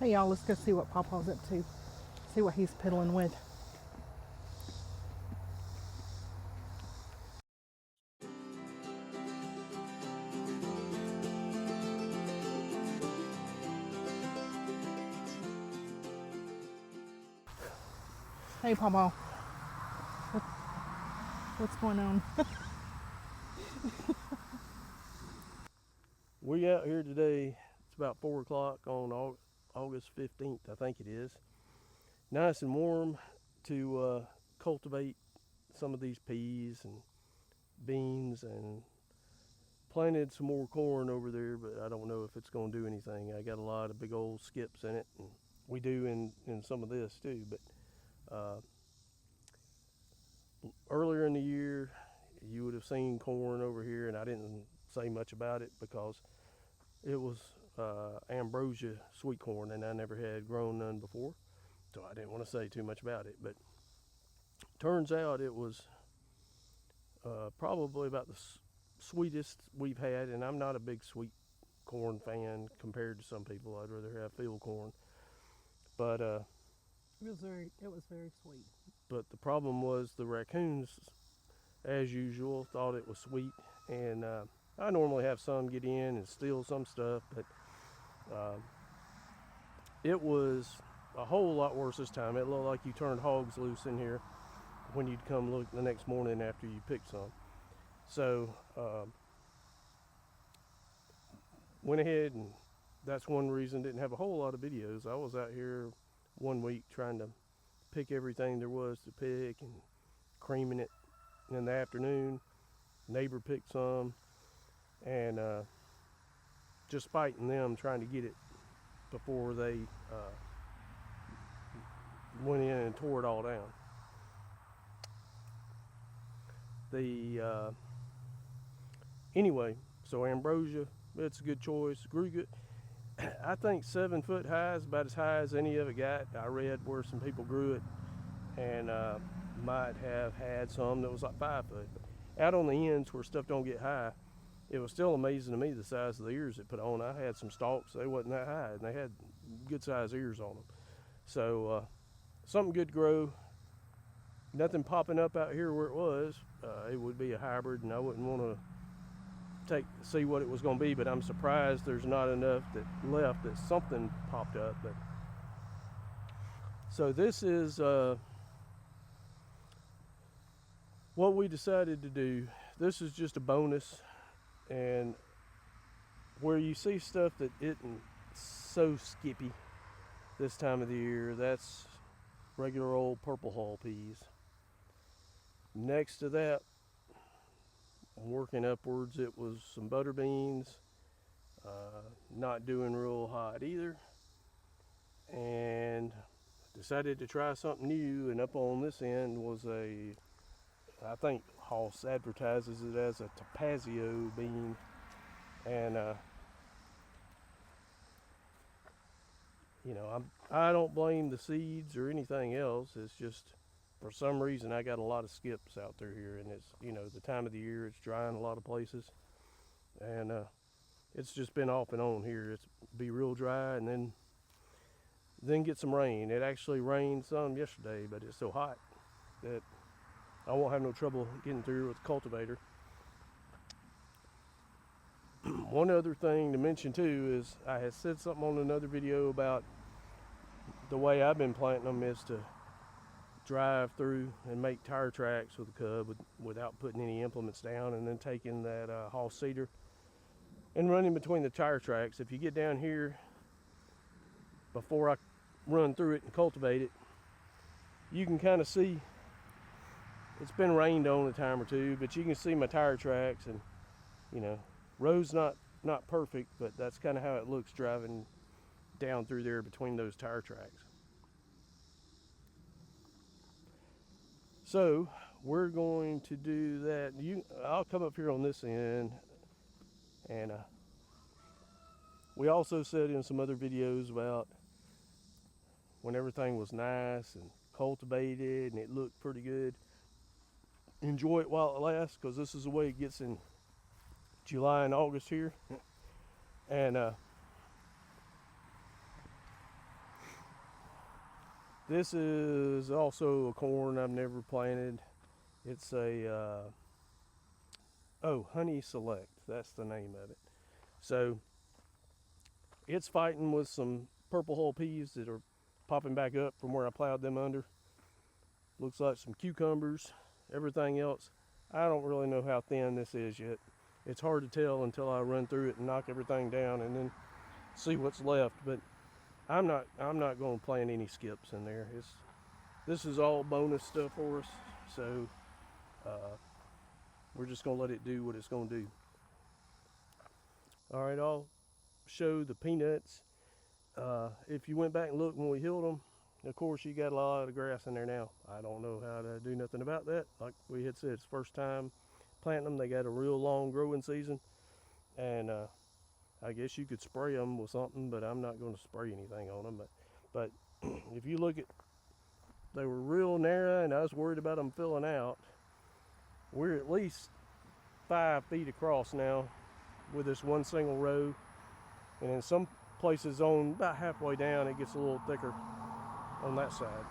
Hey y'all, let's go see what Pawpaw's up to. See what he's piddling with. Hey Pawpaw, what's going on? We out here today. It's about 4 o'clock on August 15th, I think it is. Nice and warm to cultivate some of these peas and beans, and planted some more corn over there, but I don't know if it's going to do anything. I got a lot of big old skips in it, and we do in some of this too. But earlier in the year, you would have seen corn over here, and I didn't say much about it because it was ambrosia sweet corn, and I never had grown none before, so I didn't want to say too much about it. But turns out it was probably about the sweetest we've had, and I'm not a big sweet corn fan compared to some people. I'd rather have field corn. But It was very sweet. but the problem was the raccoons, as usual, thought it was sweet, and I normally have some get in and steal some stuff, but it was a whole lot worse this time. It looked like you turned hogs loose in here when you'd come look the next morning after you picked some. So went ahead, and that's one reason didn't have a whole lot of videos. I was out here one week trying to pick everything there was to pick and creaming it in the afternoon. Neighbor picked some, and just fighting them trying to get it before they went in and tore it all down. Anyway, so ambrosia, it's a good choice. Grew good. I think 7 foot high is about as high as any of it got. I read where some people grew it, and might have had some that was like 5 foot. But out on the ends where stuff don't get high, it was still amazing to me the size of the ears it put on. I had some stalks, they wasn't that high, and they had good size ears on them. So something good to grow. Nothing popping up out here where it was. It would be a hybrid, and I wouldn't want to see what it was going to be, but I'm surprised there's not enough that left that something popped up. But so this is what we decided to do. This is just a bonus, and where you see stuff that isn't so skippy this time of the year, that's regular old purple hull peas. Next to that, working upwards, it was some butter beans, not doing real hot either, and decided to try something new. And up on this end was I think Hoss advertises it as a Tapazio bean, and I don't blame the seeds or anything else. It's just, for some reason, I got a lot of skips out there here, and it's the time of the year, it's dry in a lot of places, and it's just been off and on here. It's be real dry, and then get some rain. It actually rained some yesterday, but it's so hot that I won't have no trouble getting through with the cultivator. One other thing to mention too is I had said something on another video about the way I've been planting them is to drive through and make tire tracks with the cub without putting any implements down, and then taking that Hoss cedar and running between the tire tracks. If you get down here before I run through it and cultivate it, you can kind of see it's been rained on a time or two, but you can see my tire tracks, and road's not perfect, but that's kind of how it looks driving down through there between those tire tracks. So we're going to do that. I'll come up here on this end, and we also said in some other videos about when everything was nice and cultivated and it looked pretty good, enjoy it while it lasts, because this is the way it gets in July and August here. And This is also a corn I've never planted. It's a Honey Select, that's the name of it. So it's fighting with some purple hull peas that are popping back up from where I plowed them under. Looks like some cucumbers, everything else. I don't really know how thin this is yet. It's hard to tell until I run through it and knock everything down and then see what's left. But I'm not going to plant any skips in there. This is all bonus stuff for us, so we're just going to let it do what it's going to do. All right, I'll show the peanuts. If you went back and looked when we healed them, of course you got a lot of grass in there now. I don't know how to do nothing about that. Like we had said, it's first time planting them. They got a real long growing season, and I guess you could spray them with something, but I'm not going to spray anything on them. But if you look at, they were real narrow, and I was worried about them filling out. We're at least 5 feet across now with this one single row, and in some places on about halfway down it gets a little thicker on that side.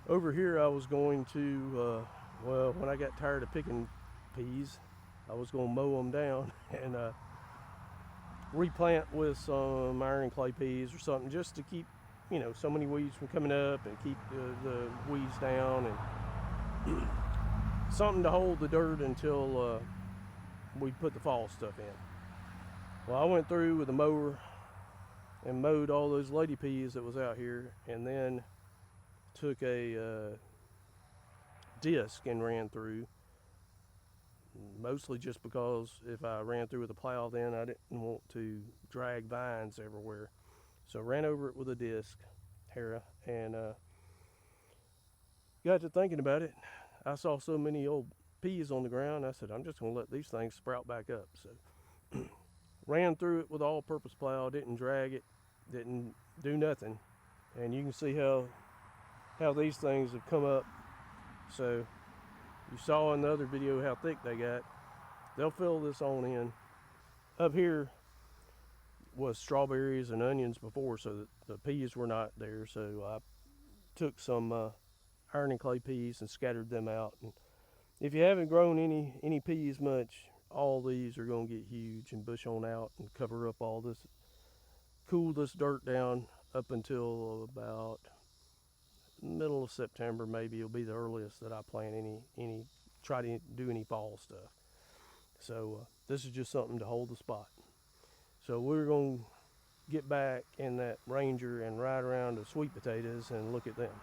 Over here I was going to well, when I got tired of picking peas, I was going to mow them down and replant with some iron and clay peas or something, just to keep, you know, so many weeds from coming up and keep the weeds down, and something to hold the dirt until we put the fall stuff in. Well, I went through with a mower and mowed all those lady peas that was out here, and then took a disc and ran through, mostly just because if I ran through with a plow then I didn't want to drag vines everywhere. So ran over it with a disc, Hera, and got to thinking about it. I saw so many old peas on the ground, I said, I'm just going to let these things sprout back up. So ran through it with all-purpose plow, didn't drag it, didn't do nothing. And you can see how these things have come up. So you saw in the other video how thick they got. They'll fill this on in. Up here was strawberries and onions before, so the peas were not there. So I took some iron and clay peas and scattered them out. And if you haven't grown any peas much, all these are going to get huge and bush on out and cover up all this, cool this dirt down up until about middle of September. Maybe it'll be the earliest that I plant try to do any fall stuff. So this is just something to hold the spot. So we're going to get back in that Ranger and ride around to sweet potatoes and look at them.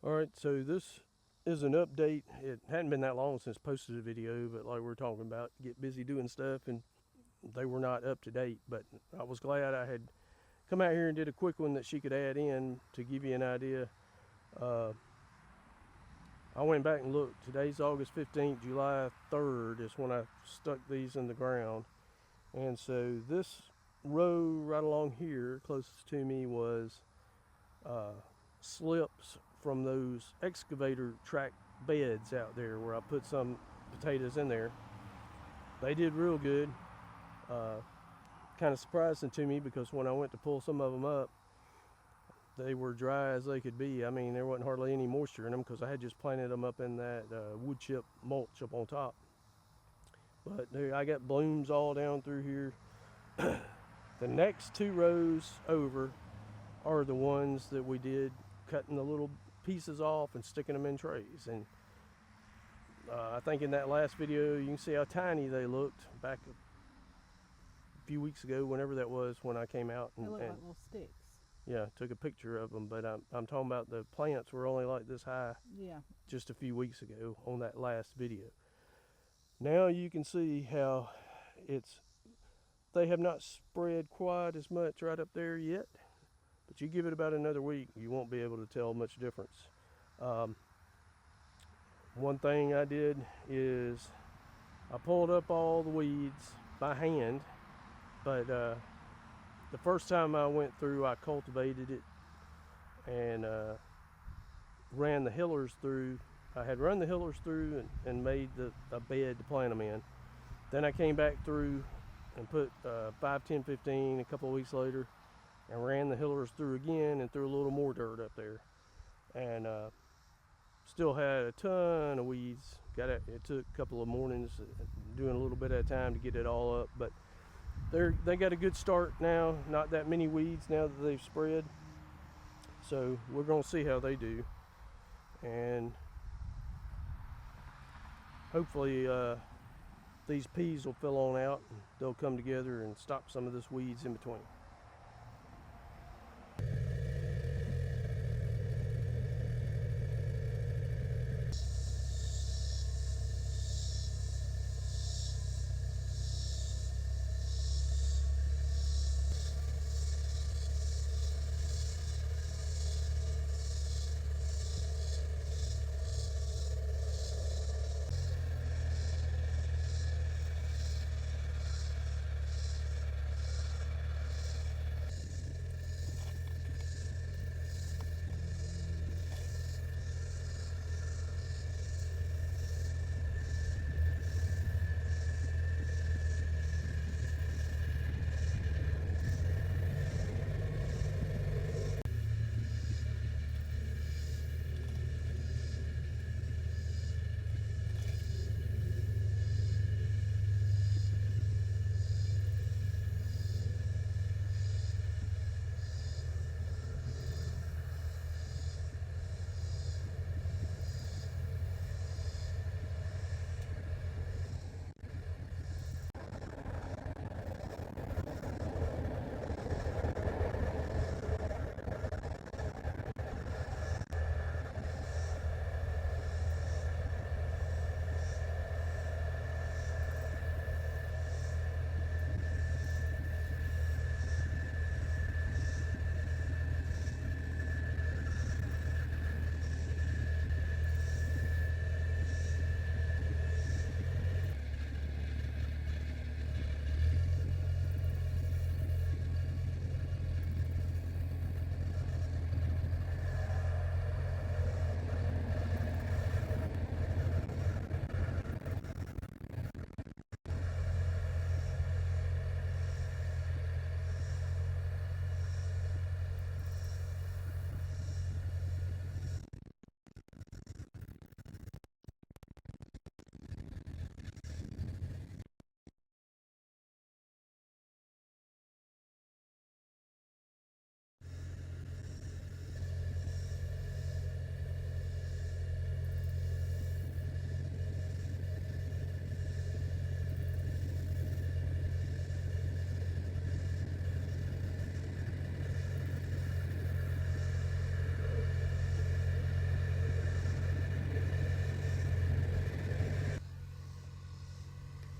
All right, so this is an update. It hadn't been that long since I posted a video, but like we're talking about, get busy doing stuff, and they were not up to date. But I was glad I had come out here and did a quick one that she could add in to give you an idea. I went back and looked. Today's August 15th, July 3rd is when I stuck these in the ground. And so this row right along here closest to me was slips from those excavator track beds out there where I put some potatoes in there. They did real good. Kind of surprising to me because when I went to pull some of them up, they were dry as they could be. I mean, there wasn't hardly any moisture in them because I had just planted them up in that wood chip mulch up on top. But I got blooms all down through here. The next 2 rows over are the ones that we did, cutting the little pieces off and sticking them in trays. And I think in that last video you can see how tiny they looked back a few weeks ago, whenever that was, when I came out They look like little sticks. Yeah, took a picture of them. But I'm talking about the plants were only like this high, Yeah. just a few weeks ago on that last video. Now you can see how they have not spread quite as much right up there yet, but you give it about another week, you won't be able to tell much difference. One thing I did is I pulled up all the weeds by hand, but the first time I went through, I cultivated it and ran the hillers through. I had run the hillers through and made a bed to plant them in. Then I came back through and put 5, 10, 15 a couple of weeks later, and ran the hillers through again and threw a little more dirt up there, and still had a ton of weeds. It took a couple of mornings doing a little bit at a time to get it all up, but they got a good start now. Not that many weeds now that they've spread, so we're gonna see how they do, and hopefully these peas will fill on out and they'll come together and stop some of this weeds in between.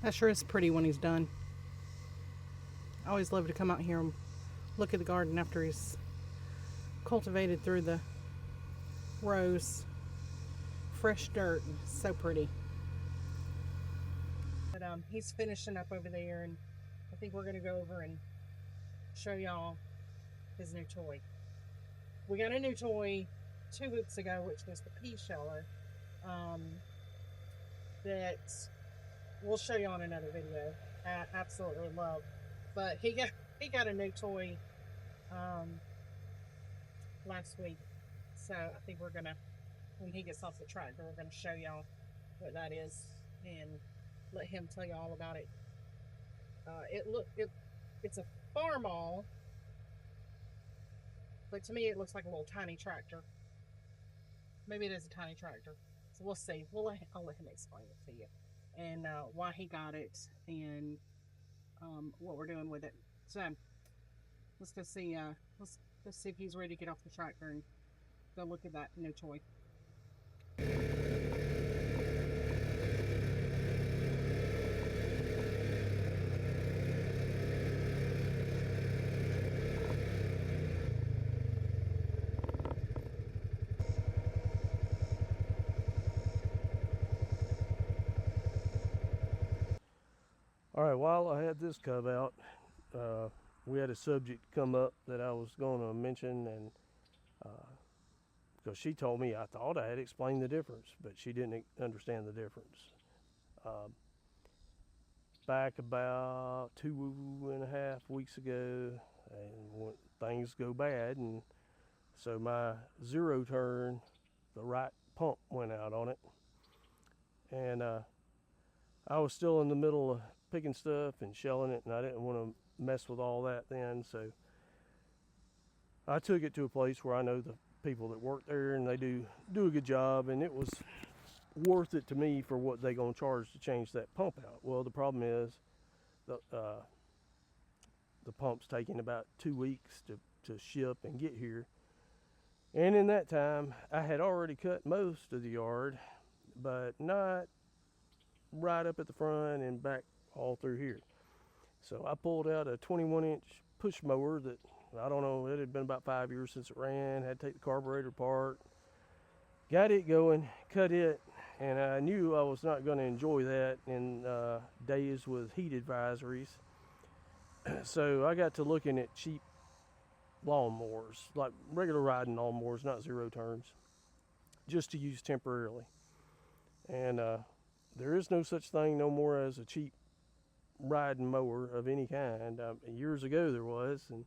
That sure is pretty when he's done. I always love to come out here and look at the garden after he's cultivated through the rows. Fresh dirt, so pretty. But he's finishing up over there, and I think we're gonna go over and show y'all his new toy. We got a new toy 2 weeks ago, which was the pea sheller. That we'll show you on another video. I absolutely love. But he got a new toy last week. So I think we're gonna, when he gets off the tractor, we're gonna show y'all what that is and let him tell you all about it. It's a Farmall, but to me it looks like a little tiny tractor. Maybe it is a tiny tractor. So we'll see. I'll let him explain it to you, and why he got it, and what we're doing with it. So let's go see. Let's see if he's ready to get off the tractor and go look at that new toy. All right, while I had this cub out, we had a subject come up that I was going to mention, and because she told me I thought I had explained the difference, but she didn't understand the difference. back about 2.5 weeks ago, and things go bad, and so my zero turn, the right pump went out on it, and I was still in the middle of picking stuff and shelling it, and I didn't want to mess with all that then, so I took it to a place where I know the people that work there, and they do a good job, and it was worth it to me for what they gonna charge to change that pump out. Well, the problem is the pump's taking about 2 weeks to ship and get here, and in that time I had already cut most of the yard, but not right up at the front and back all through here. So I pulled out a 21-inch push mower that, I don't know, it had been about 5 years since it ran, had to take the carburetor apart, got it going, cut it, and I knew I was not going to enjoy that in days with heat advisories. So I got to looking at cheap lawnmowers, like regular riding lawnmowers, not zero turns, just to use temporarily. And there is no such thing no more as a cheap riding mower of any kind. Years ago there was, and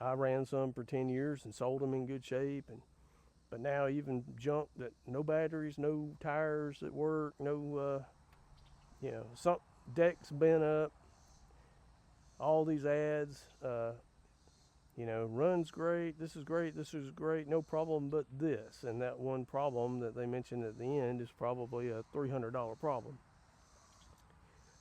I ran some for 10 years and sold them in good shape. But now even junk that no batteries, no tires that work, no some decks bent up, all these ads, runs great, this is great, no problem but this. And that one problem that they mentioned at the end is probably a $300 problem.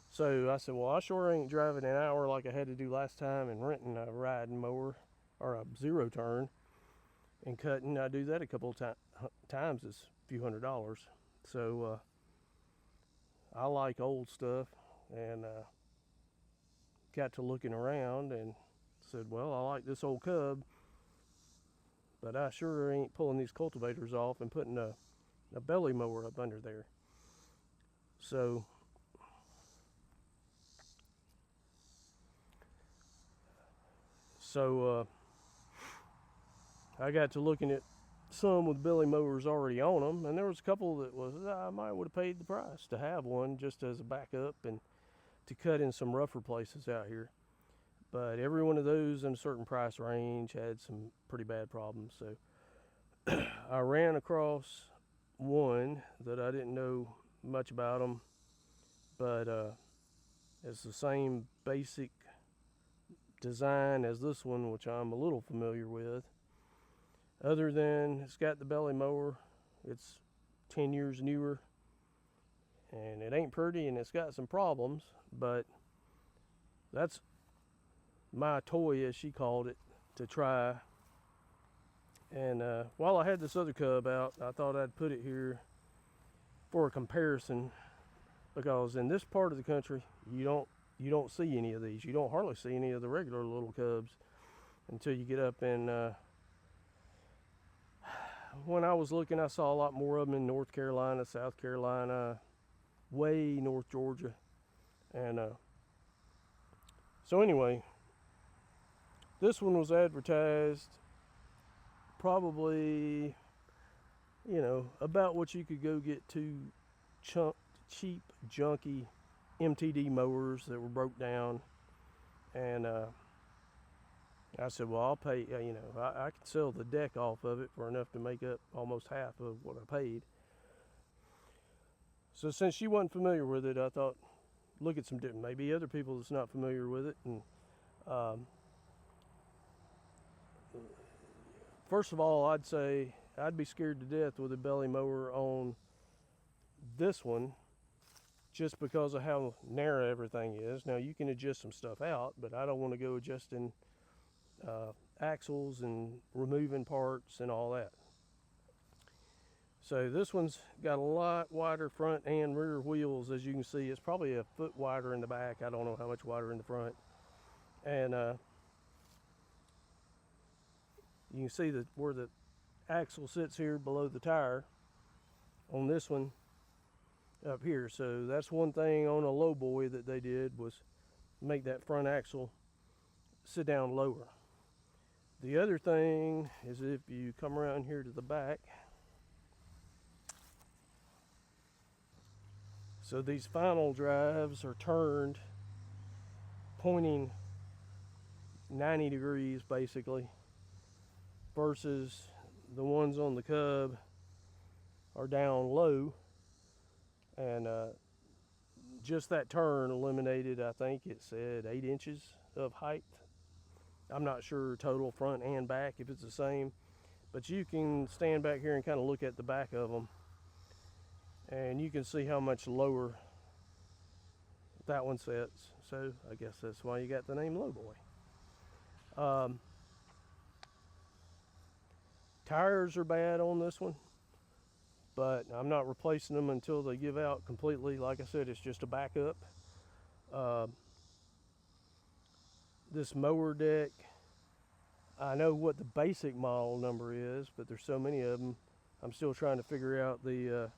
So I said, well, I sure ain't driving an hour like I had to do last time and renting a riding mower or a zero turn and cutting. I do that a couple of times, it's a few $100s. So I like old stuff, and got to looking around and said, well, I like this old Cub, but I sure ain't pulling these cultivators off and putting a belly mower up under there. So I got to looking at some with belly mowers already on them, and there was a couple that was, I might would have paid the price to have one just as a backup and to cut in some rougher places out here. But every one of those in a certain price range had some pretty bad problems. So I ran across one that I didn't know much about them, but it's the same basic design as this one, which I'm a little familiar with. Other than it's got the belly mower, it's 10 years newer, and it ain't pretty, and it's got some problems, but that's my toy, as she called it, to try. And while I had this other Cub out, I thought I'd put it here for a comparison, because in this part of the country you don't see any of these. You don't hardly see any of the regular little Cubs until you get up in when I was looking, I saw a lot more of them in North Carolina, South Carolina, way North Georgia. And so anyway, this one was advertised probably, about what you could go get two cheap, junky MTD mowers that were broke down. And I said, well, I'll pay, I could sell the deck off of it for enough to make up almost half of what I paid. So since she wasn't familiar with it, I thought, look at some different, maybe other people that's not familiar with it. And first of all, I'd say I'd be scared to death with a belly mower on this one, just because of how narrow everything is. Now you can adjust some stuff out, but I don't want to go adjusting axles and removing parts and all that. So this one's got a lot wider front and rear wheels. As you can see, it's probably a foot wider in the back. I don't know how much wider in the front. And you can see that where the axle sits here below the tire on this one up here. So that's one thing on a low boy that they did, was make that front axle sit down lower. The other thing is, if you come around here to the back, so these final drives are turned pointing 90 degrees basically, versus the ones on the Cub are down low, and just that turn eliminated, I think it said 8 inches of height. I'm not sure total front and back if it's the same, but you can stand back here and kind of look at the back of them, and you can see how much lower that one sets. So I guess that's why you got the name Lowboy. Tires are bad on this one, but I'm not replacing them until they give out completely. Like I said, it's just a backup. This mower deck, I know what the basic model number is, but there's so many of them. I'm still trying to figure out the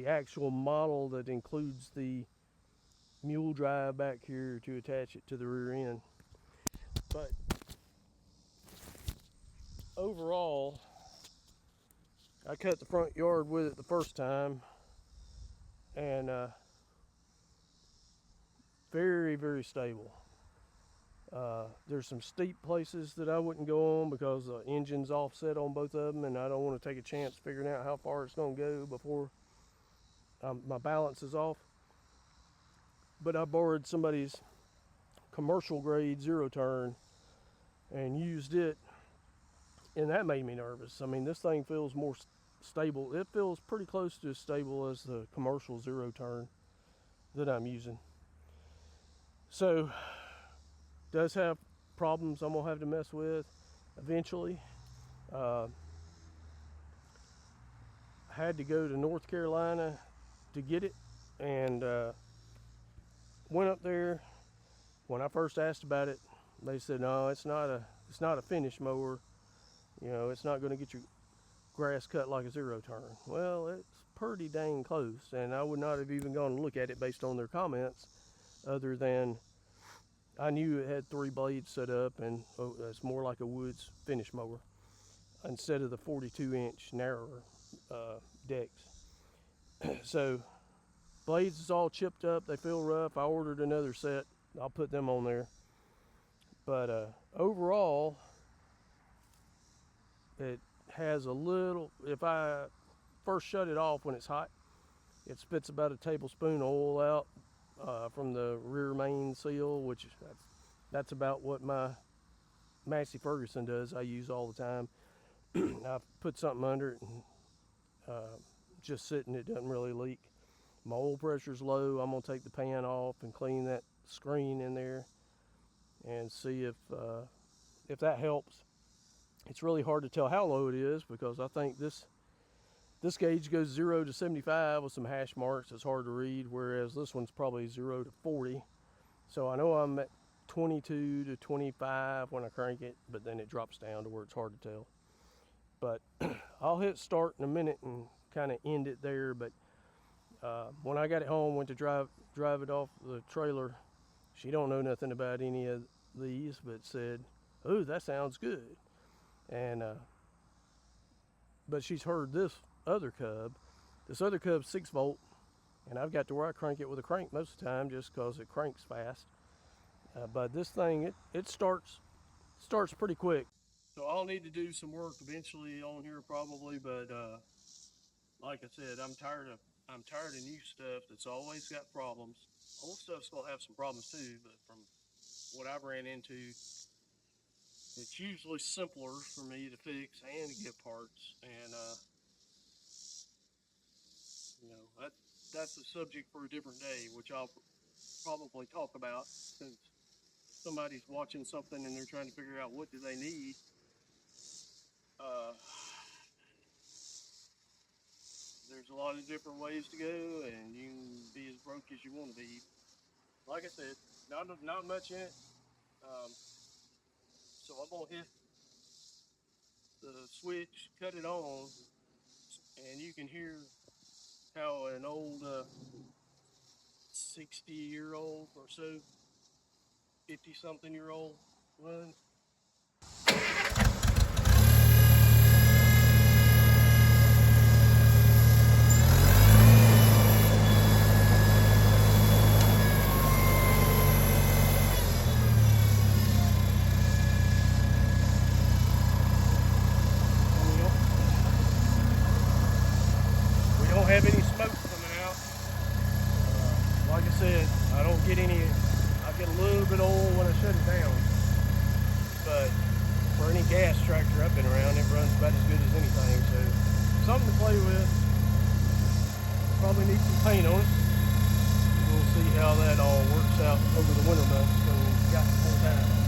actual model that includes the mule drive back here to attach it to the rear end. But overall, I cut the front yard with it the first time, and very, very stable. There's some steep places that I wouldn't go on because the engine's offset on both of them, and I don't want to take a chance figuring out how far it's going to go before my balance is off. But I borrowed somebody's commercial grade zero turn and used it, and that made me nervous. I mean, this thing feels more stable. It feels pretty close to as stable as the commercial zero turn that I'm using. So, does have problems I'm gonna have to mess with eventually. Had to go to North Carolina to get it, and went up there. When I first asked about it, they said no, it's not a finish mower. You know, it's not going to get your grass cut like a zero turn. Well, it's pretty dang close, and I would not have even gone to look at it based on their comments, other than I knew it had 3 blades set up, and it's more like a woods finish mower instead of the 42-inch narrower decks. So blades is all chipped up, they feel rough. I ordered another set, I'll put them on there. But overall, it has a little, if I first shut it off when it's hot, it spits about a tablespoon of oil out from the rear main seal, which that's about what my Massey Ferguson does. I use all the time. I put something under it and just sitting, it doesn't really leak. My oil pressure's low. I'm gonna take the pan off and clean that screen in there and see if that helps. It's really hard to tell how low it is because I think this gauge goes 0 to 75 with some hash marks. It's hard to read, whereas this one's probably 0 to 40. So I know I'm at 22 to 25 when I crank it, but then it drops down to where it's hard to tell. But I'll hit start in a minute and kind of end it there. But when I got it home, went to drive it off the trailer, she don't know nothing about any of these, but said, "Oh, that sounds good." And but she's heard this other Cub. This other Cub's 6 volt, and I've got to where I crank it with a crank most of the time just because it cranks fast. But this thing, it starts pretty quick. So I'll need to do some work eventually on here probably, but like I said, I'm tired of new stuff that's always got problems. Old stuff's gonna have some problems too, but from what I've ran into, it's usually simpler for me to fix and to get parts. And you know, that's a subject for a different day, which I'll probably talk about, since somebody's watching something and they're trying to figure out what do they need. There's a lot of different ways to go, and you can be as broke as you want to be. Like I said, not much in it. So I'm gonna hit the switch, cut it on, and you can hear how an old 60-year-old or so, 50-something-year-old runs. smoke coming out. Like I said, I don't get any. I get a little bit of oil when I shut it down, but for any gas tractor I've been around, it runs about as good as anything. So something to play with. Probably need some paint on it. We'll see how that all works out over the winter months when we've got full time.